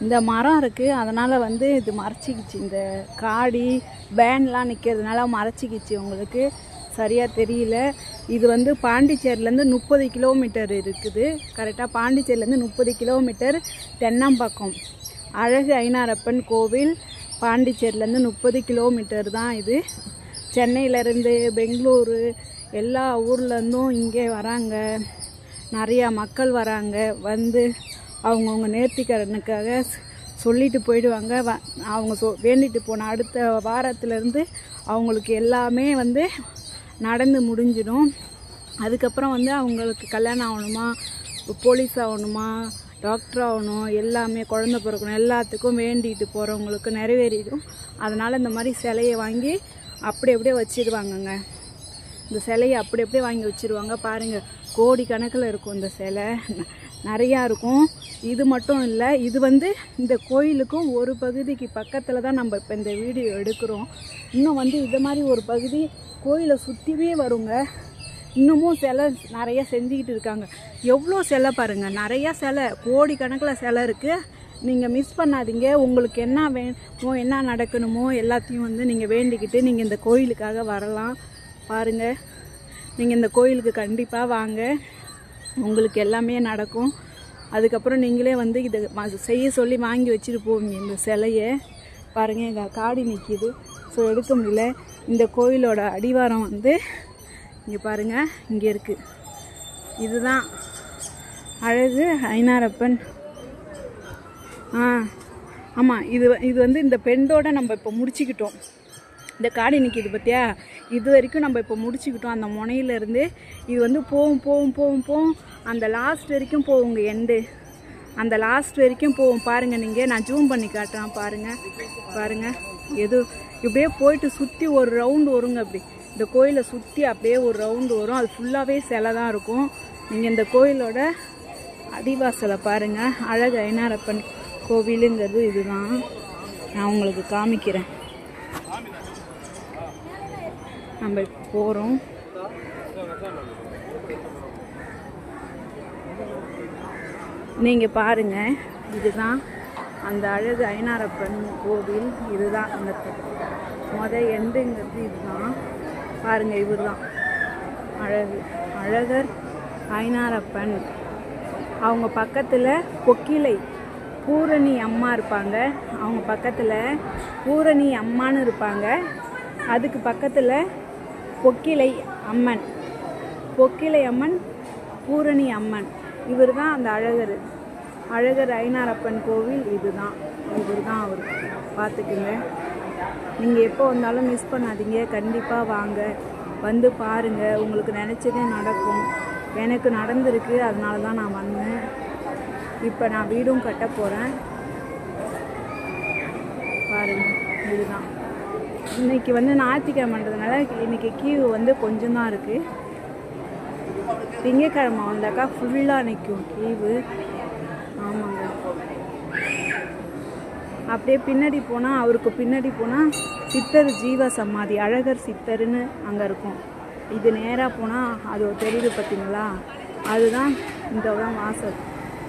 இந்த மரம் இருக்குது, அதனால் வந்து இது மறைச்சிக்கிச்சு. இந்த காடி வேன்லாம் நிற்கிறதுனால மறைச்சிக்கிச்சு. உங்களுக்கு சரியாக தெரியல. இது வந்து பாண்டிச்சேரியிலேருந்து 30 கிலோமீட்டர் இருக்குது. கரெக்டாக பாண்டிச்சேரியிலேருந்து 30 கிலோமீட்டர் தென்னம்பாக்கம் அழகு ஐனாரப்பன் கோவில் பாண்டிச்சேரியிலேருந்து 30 கிலோமீட்டர் தான் இது. சென்னையிலேருந்து பெங்களூரு எல்லா ஊர்லேருந்தும் இங்கே வராங்க. நிறையா மக்கள் வராங்க. வந்து அவங்கவுங்க நேர்த்திக்கடனுக்காக சொல்லிட்டு போயிடுவாங்க. அவங்க வேண்டிட்டு போன அடுத்த வாரத்துலேருந்து அவங்களுக்கு எல்லாமே வந்து நடந்து முடிஞ்சிடும். அதுக்கப்புறம் வந்து அவங்களுக்கு கல்யாணம் ஆகணுமா, போலீஸ் ஆகணுமா, டாக்டர் ஆகணும், எல்லாமே குழந்தை பிறக்கணும், எல்லாத்துக்கும் வேண்டிட்டு போகிறவங்களுக்கு நிறைவேறிடும். அதனால் இந்த மாதிரி சிலையை வாங்கி அப்படி அப்படியே வச்சிடுவாங்கங்க. இந்த சிலையை அப்படி அப்படியே வாங்கி வச்சுருவாங்க. பாருங்கள், கோடி கணக்கில் இருக்கும் இந்த சிலை, நிறையா இருக்கும். இது மட்டும் இல்லை, இது வந்து இந்த கோயிலுக்கும் ஒரு பகுதிக்கு பக்கத்தில் தான் நம்ம இப்போ இந்த வீடியோ எடுக்கிறோம். இன்னும் வந்து இது மாதிரி ஒரு பகுதி கோயிலை சுற்றிவே வருங்க. இன்னமும் சிலை நிறையா செஞ்சுக்கிட்டு இருக்காங்க. எவ்வளோ சிலை பாருங்கள், நிறையா சிலை, கோடி கணக்கில் சிலை இருக்குது. நீங்கள் மிஸ் பண்ணாதீங்க. உங்களுக்கு என்ன வேணுமோ, என்ன நடக்கணுமோ எல்லாத்தையும் வந்து நீங்கள் வேண்டிக்கிட்டு நீங்கள் இந்த கோயிலுக்காக வரலாம். பாருங்கள், நீங்கள் இந்த கோயிலுக்கு கண்டிப்பாக வாங்க, உங்களுக்கு எல்லாமே நடக்கும். அதுக்கப்புறம் நீங்களே வந்து இதை செய்ய சொல்லி வாங்கி வச்சுட்டு போவீங்க. இந்த சிலையை பாருங்கள், எங்கள் காடி நிற்கிது, ஸோ எடுக்க முடியல. இந்த கோயிலோட அடிவாரம் வந்து இங்கே பாருங்கள், இங்கே இருக்குது. இதுதான் அழகு ஐனாரப்பன். ஆமாம், இது வந்து இந்த பெண்டோடு நம்ம இப்போ முடிச்சுக்கிட்டோம். இந்த காடி நிற்கிது பார்த்தியா, இது வரைக்கும் நம்ம இப்போ முடிச்சுக்கிட்டோம். அந்த முனையிலேருந்து இது வந்து போகும் அந்த லாஸ்ட் வரைக்கும் போகுங்க. எண்டு அந்த லாஸ்ட் வரைக்கும் போகும். பாருங்கள், நீங்கள் நான் ஜூம் பண்ணி காட்டுறேன். பாருங்கள் எது இப்படியே போயிட்டு சுற்றி ஒரு ரவுண்டு வருங்க. அப்படி இந்த கோயிலை சுற்றி அப்படியே ஒரு ரவுண்டு வரும். அது ஃபுல்லாகவே சிலை தான் இருக்கும். நீங்கள் இந்த கோயிலோட அடிவாசலை பாருங்கள். அழகு ஐனாரப்பன் கோவிலுங்கிறது இதுதான். நான் உங்களுக்கு காமிக்கிறேன். நம்ம போகிறோம். நீங்கள் பாருங்கள், இதுதான் அந்த அழகு ஐனாரப்பன் கோவில். இதுதான் அந்த எண்டுங்கிறது இதுதான். பாருங்கள், இவர் தான் அழகர் ஐனாரப்பன். அவங்க பக்கத்தில் கொக்கிலை பூரணி அம்மா இருப்பாங்க. அவங்க பக்கத்தில் பூரணி அம்மானு இருப்பாங்க. அதுக்கு பக்கத்தில் பொக்கிலை அம்மன் பூரணி அம்மன். இவர் தான் அந்த அழகர் ஐனாரப்பன் கோவில். இவர் தான் அவர். பார்த்துக்குங்க. நீங்கள் எப்போ வந்தாலும் மிஸ் பண்ணாதீங்க, கண்டிப்பாக வாங்க, வந்து பாருங்கள். உங்களுக்கு நினச்சதே நடக்கும். எனக்கு நடந்திருக்கு, அதனால தான் நான் வந்தேன். இப்போ நான் வீடும் கட்ட போகிறேன். பாருங்கள், இதுதான். இன்றைக்கி வந்து ஞாயிற்றுக்கிழமைன்றதுனால இன்றைக்கி கியூ வந்து கொஞ்சம் தான் இருக்குது. திங்கக்கிழமை வந்தாக்கா ஃபுல்லாக நிற்கும் கியூவு. ஆமாங்க. அப்படியே பின்னாடி போனால், அவருக்கு பின்னாடி போனால் சித்தர் ஜீவ சமாதி, அழகர் சித்தர்னு அங்கே இருக்கும். இது நேராக போனால் அது தெரியுது பார்த்தீங்களா, அதுதான் இந்த வாசல்.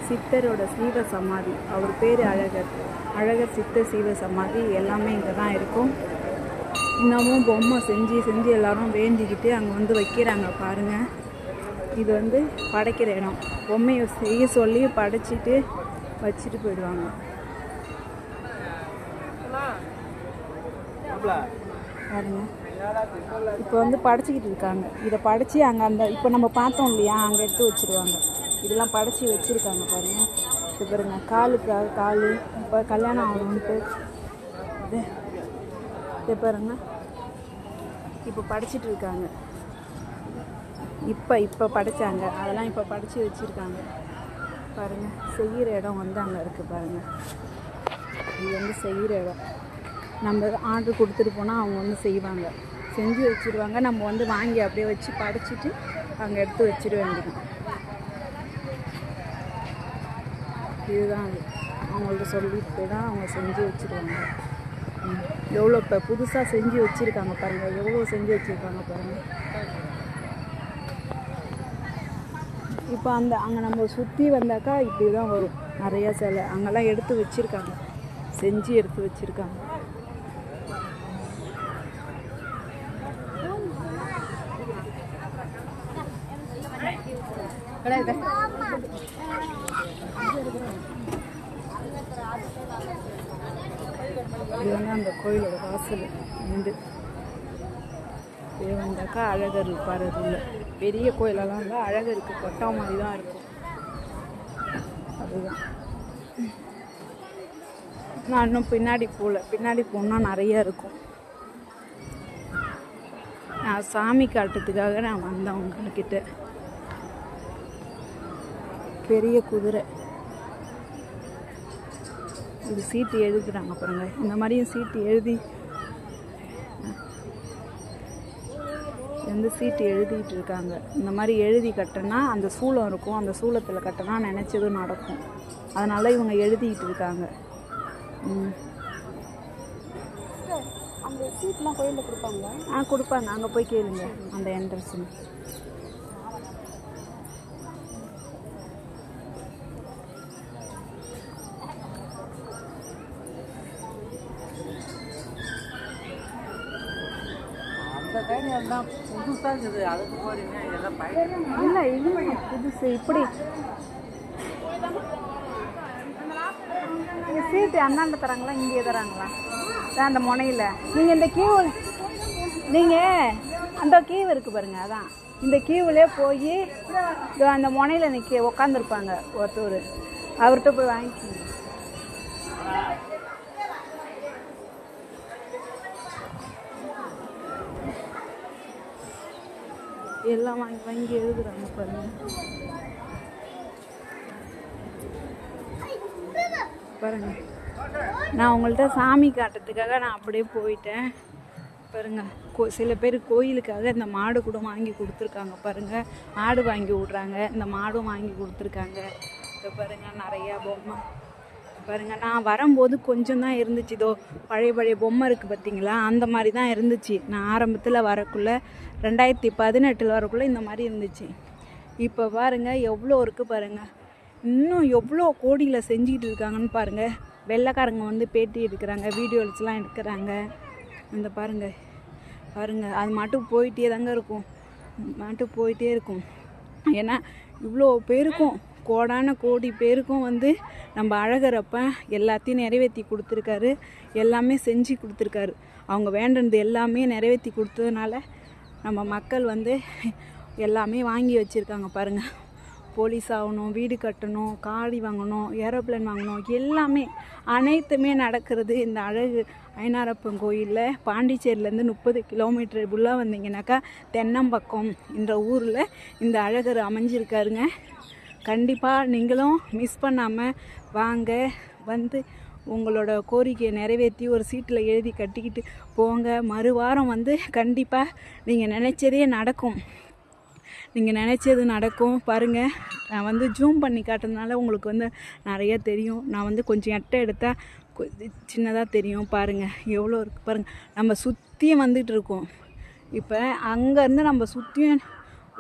சித்தரோட சீவ சமாதி. அவர் பேர் அழகர் சித்தர் சீவ சமாதி. எல்லாமே இங்கே தான் இருக்கும். இன்னமும் பொம்மை செஞ்சு எல்லோரும் வேண்டிக்கிட்டு அங்கே வந்து வைக்கிறாங்க. பாருங்கள், இது வந்து படைக்கிற இடம். பொம்மையை செய்ய சொல்லி படைச்சிட்டு வச்சுட்டு போயிடுவாங்க. பாருங்க, இப்போ வந்து படைச்சிக்கிட்டு இருக்காங்க. இதை படைச்சி அங்கே இப்போ நம்ம பார்த்தோம் இல்லையா, அங்கே எடுத்து வச்சுருவாங்க. இதெல்லாம் படைச்சி வச்சுருக்காங்க. பாருங்கள், இது பாருங்க, காலுக்காக கால் இப்போ கல்யாணம் ஆகணுன்ட்டு இது பாருங்க, இப்போ படைச்சிட்டு இருக்காங்க. இப்போ படைச்சாங்க, அதெல்லாம் இப்போ படைச்சி வச்சுருக்காங்க. பாருங்கள், செய்கிற இடம் வந்து அங்கே இருக்குது. பாருங்கள், இது வந்து செய்கிற இடம். நம்ம ஆர்டர் கொடுத்துட்டு போனால் அவங்க வந்து செய்வாங்க, செஞ்சு வச்சுருவாங்க. நம்ம வந்து வாங்கி அப்படியே வச்சு படைச்சிட்டு அங்கே எடுத்து வச்சிட வேண்டியது. இதுதான் அது. அவங்கள்ட்ட சொல்லிட்டு தான் அவங்க செஞ்சு வச்சுருவாங்க. எவ்வளோ இப்போ புதுசாக செஞ்சு வச்சுருக்காங்க பாருங்கள், எவ்வளோ செஞ்சு வச்சுருக்காங்க பாருங்கள். இப்போ அங்கே நம்ம சுற்றி வந்தாக்கா இப்படி தான் வரும். நிறையா சிலை அங்கெல்லாம் எடுத்து வச்சுருக்காங்க, செஞ்சு எடுத்து வச்சுருக்காங்க. இது வந்து அந்த கோயிலோட வாசல் வந்து இது வந்தாக்கா அழகர் இருப்பார். இல்லை பெரிய கோயிலெல்லாம் இல்லை, அழகருக்கு கொட்டா மாதிரி தான் இருக்கும். அதுதான் நான் இன்னும் பின்னாடி போகல, பின்னாடி போனால் நிறையா இருக்கும். நான் சாமி காட்டுறதுக்காக நான் வந்தேன் உங்ககிட்ட. பெரிய குதிரை, இது சீட்டு எழுதுறாங்க பாருங்க. இந்த மாதிரியும் சீட்டு எழுதி வந்து சீட்டு எழுதிட்டு இருக்காங்க. இந்த மாதிரி எழுதி கட்டினா அந்த சூளம் இருக்கும், அந்த சூளத்தில் கட்டினா நினச்சதும் நடக்கும். அதனால இவங்க எழுதிட்டு இருக்காங்க. அந்த சீட்லாம் கோயிலில் கொடுப்பாங்களா? கொடுப்பாங்க. அங்கே போய் கேளுங்க, அந்த என்ட்ரன்ஸ். இல்லை இது புதுசு. இப்படி சீட்டு அண்ணாண்ட தராங்களா, இங்கே தராங்களா? அந்த முனையில் நீங்கள் இந்த கியூ, நீங்கள் அந்த கியூ இருக்குது பாருங்கள், அதான் இந்த கியூவிலே போய் அந்த முனையில் நிற்க உக்காந்துருப்பாங்க ஒருத்தர், அவர்கிட்ட போய் வாங்கிக்கோங்க. எல்லாம் வாங்கி வாங்கி எழுதுறாங்க பாருங்க. பாருங்க, நான் உங்கள்கிட்ட சாமி காட்டுறதுக்காக நான் அப்படியே போயிட்டேன் பாருங்க. சில பேர் கோயிலுக்காக இந்த மாடு கூட வாங்கி கொடுத்துருக்காங்க பாருங்க. ஆடு வாங்கி விட்றாங்க, இந்த மாடும் வாங்கி கொடுத்துருக்காங்க. இப்போ பாருங்க நிறையா பொம்மை பாருங்க. நான் வரும்போது கொஞ்சம் தான் இருந்துச்சு. இதோ பழைய பழைய பொம்மை இருக்குது பார்த்தீங்களா, அந்த மாதிரி தான் இருந்துச்சு. நான் ஆரம்பத்தில் வரக்குள்ளே 2018 வரக்குள்ளே இந்த மாதிரி இருந்துச்சு. இப்போ பாருங்கள் எவ்வளோ இருக்குது பாருங்கள். இன்னும் எவ்வளோ கோடியில் செஞ்சுக்கிட்டு இருக்காங்கன்னு பாருங்கள். வெள்ளைக்காரங்க வந்து பேட்டி எடுக்கிறாங்க, வீடியோஸ்லாம் எடுக்கிறாங்க. அந்த பாருங்கள் பாருங்கள், அது மட்டும் போயிட்டே தாங்க இருக்கும், மட்டும் போயிட்டே இருக்கும். ஏன்னா இவ்வளோ பேருக்கும், கோடான கோடி பேருக்கும் வந்து நம்ம அழகரப்ப எல்லாத்தையும் நிறைவேற்றி கொடுத்துருக்காரு, எல்லாமே செஞ்சு கொடுத்துருக்காரு. அவங்க வேண்டது எல்லாமே நிறைவேற்றி கொடுத்ததுனால நம்ம மக்கள் வந்து எல்லாமே வாங்கி வச்சுருக்காங்க பாருங்கள். போலீஸ் ஆகணும், வீடு கட்டணும், காடி வாங்கணும், ஏரோப்ளேன் வாங்கணும், எல்லாமே அனைத்துமே நடக்கிறது இந்த அழகு ஐனாரப்பன் கோயிலில். பாண்டிச்சேரியிலேருந்து 30 கிலோமீட்டர் உள்ளே வந்தீங்கன்னாக்கா தென்னம்பக்கம் என்ற ஊரில் இந்த அழகர் அமைஞ்சிருக்காருங்க. கண்டிப்பாக நீங்களும் மிஸ் பண்ணாமல் வாங்க, வந்து உங்களோட கோரிக்கையை நிறைவேற்றி ஒரு சீட்டில் எழுதி கட்டிக்கிட்டு போங்க. மறுவாரம் வந்து கண்டிப்பாக நீங்கள் நினச்சதே நடக்கும், நீங்கள் நினச்சது நடக்கும். பாருங்கள், நான் வந்து ஜூம் பண்ணி காட்டுறதுனால உங்களுக்கு வந்து நிறையா தெரியும். நான் வந்து கொஞ்சம் எட்டை எடுத்தால் சின்னதாக தெரியும். பாருங்கள் எவ்வளோ இருக்குது பாருங்கள். நம்ம சுற்றியும் வந்துட்டு இருக்கோம். இப்போ அங்கேருந்து நம்ம சுற்றியும்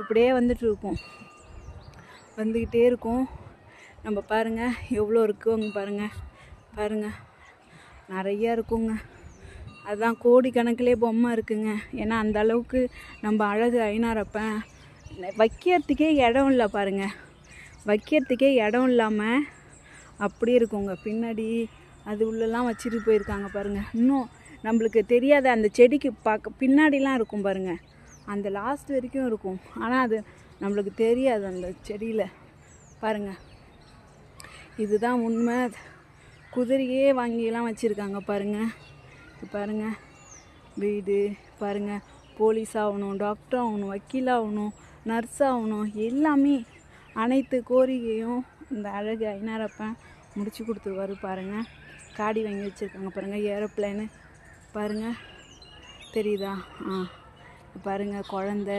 இப்படியே வந்துட்டு இருக்கோம், வந்துக்கிட்டே இருக்கும். நம்ம பாருங்கள் எவ்வளோ இருக்குங்க பாருங்கள், பாருங்கள் நிறையா இருக்குங்க. அதுதான் கோடி கணக்கிலே பொம்மை இருக்குங்க. ஏன்னா அந்த அளவுக்கு நம்ம அழகு ஐனாரப்பன் வைக்கிறதுக்கே இடம் இல்லை பாருங்கள், வைக்கிறதுக்கே இடம் இல்லாமல் அப்படி இருக்குங்க. பின்னாடி அது உள்ளெல்லாம் வச்சுட்டு போயிருக்காங்க பாருங்கள். இன்னும் நம்மளுக்கு தெரியாத அந்த செடிக்கு பார்க்க பின்னாடிலாம் இருக்கும் பாருங்கள், அந்த லாஸ்ட் வரைக்கும் இருக்கும். ஆனால் அது நம்மளுக்கு தெரியாது அந்த செடியில் பாருங்கள். இதுதான் உண்மை. குதிரையே வாங்கியெல்லாம் வச்சுருக்காங்க பாருங்கள். பாருங்கள் வீடு பாருங்கள். போலீஸ் ஆகணும், டாக்டர் ஆகணும், வக்கீல் ஆகணும், நர்ஸ் ஆகணும், எல்லாமே அனைத்து கோரிக்கையும் இந்த அழகு ஐனாரப்பன் முடிச்சு கொடுத்துருவாரு பாருங்கள். காடி வாங்கி வச்சுருக்காங்க பாருங்கள், ஏரோப்ளேனு பாருங்கள் தெரியுதா? பாருங்கள் குழந்த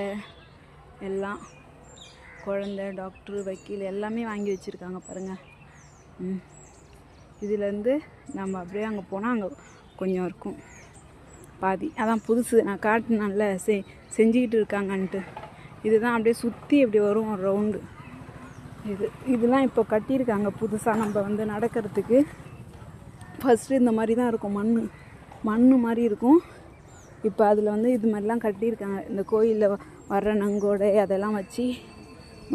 எல்லாம், குழந்த, டாக்டரு, வக்கீல் எல்லாமே வாங்கி வச்சுருக்காங்க பாருங்கள். இதுலேருந்து நம்ம அப்படியே அங்கே போனால் அங்கே கொஞ்சம் இருக்கும் பாதி. அதான் புதுசு நான் காட்டினால செஞ்சுக்கிட்டு இருக்காங்கன்ட்டு. இதுதான் அப்படியே சுற்றி இப்படி வரும் ஒரு ரவுண்டு. இதெல்லாம் இப்போ கட்டியிருக்காங்க புதுசாக நம்ம வந்து நடக்கிறதுக்கு. ஃபஸ்ட்டு இந்த மாதிரி தான் இருக்கும், மண் மாதிரி இருக்கும். இப்போ அதில் வந்து இது மாதிரிலாம் கட்டியிருக்காங்க. இந்த கோயிலில் வர்ற நங்கோடை அதெல்லாம் வச்சு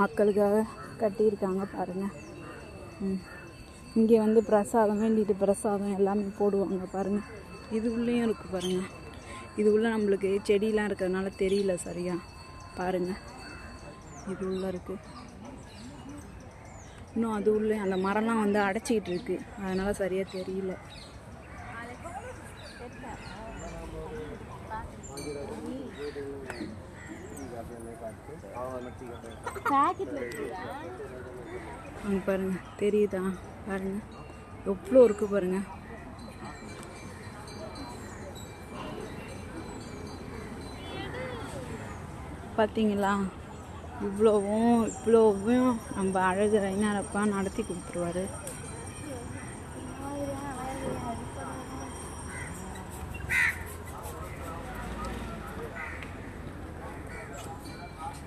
மக்களுக்காக கட்டியிருக்காங்க பாருங்கள். இங்கே வந்து பிரசாதம் வேண்டிட்டு பிரசாதம் எல்லாமே போடுவாங்க பாருங்கள். இது உள்ளேயும் இருக்குது பாருங்கள். இது உள்ள நம்மளுக்கு செடியெலாம் இருக்கிறதுனால தெரியல சரியா பாருங்கள். இது உள்ளே இருக்குது. இன்னும் அது உள்ளே அந்த மரம்லாம் வந்து அடைச்சிக்கிட்டு இருக்குது, அதனால் சரியாக தெரியல. அங்கே பாருங்க, தெரியுதா பாருங்க, எவ்வளோ இருக்குது பாருங்க. பார்த்தீங்களா? இவ்வளோவும் நம்ம அழகு ஐநாரப்பா நடத்தி கொடுத்துருவாரு.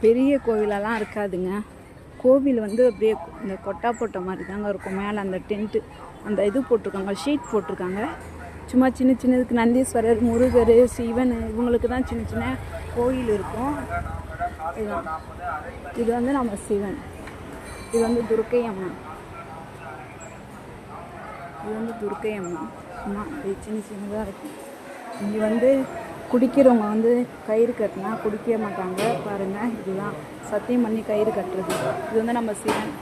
பெரிய கோவிலெல்லாம் இருக்காதுங்க. கோவில் வந்து அப்படியே இந்த கொட்டா போட்ட மாதிரி தாங்க இருக்கும். மேலே அந்த டென்ட்டு அந்த இது போட்டிருக்காங்க, ஷீட் போட்டிருக்காங்க. சும்மா சின்னதுக்கு நந்தீஸ்வரர், முருகர், சிவன் இவங்களுக்கு தான் சின்ன சின்ன கோயில் இருக்கும். இதுதான், இது வந்து நம்ம சிவன், இது வந்து துர்க்கை அம்மன், இது வந்து துர்க்கை அம்மன். சும்மா இது சின்னதாக இருக்கும். இங்கே வந்து குடிக்கிறவங்க வந்து கயிறு கட்டினா குடிக்க மாட்டாங்க பாருங்கள். இதுதான் சத்தியம் பண்ணி கயிறு கட்டுறது. இது வந்து நம்ம சிவன்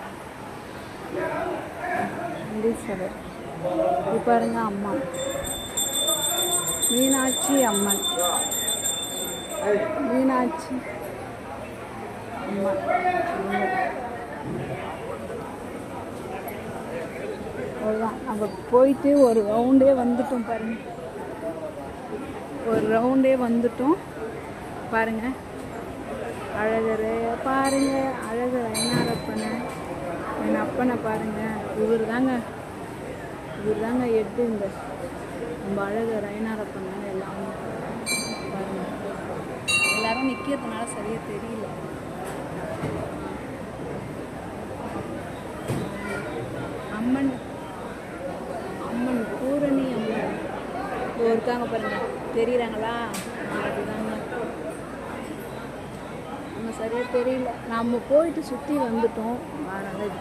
நந்தீஸ்வரர். இது பாருங்க அம்மா மீனாட்சி அம்மன், மீனாட்சி அம்மன். அவ்வளோதான். நம்ம போயிட்டு ஒரு ரவுண்டே வந்துட்டோம் பாருங்க, ஒரு ரவுண்டே வந்துட்டோம் பாருங்க. அழகர் பாருங்க, அழகர் ஐநாரப்பனை, என் அப்பனை பாருங்க. இவர் தாங்க எட்டு இந்த நம்ம அழகர் ஐநாரப்பனை. எல்லாமே பாருங்க, எல்லாரும் நிற்கிறதுனால சரியாக தெரியல. அம்மன் பூரணி அம்மன் இருக்காங்க பாருங்க, தெரியுறாங்களா? அதுதாங்க நம்ம சரியாக தெரியல. நம்ம போயிட்டு சுற்றி வந்துட்டோம், அதனால் இது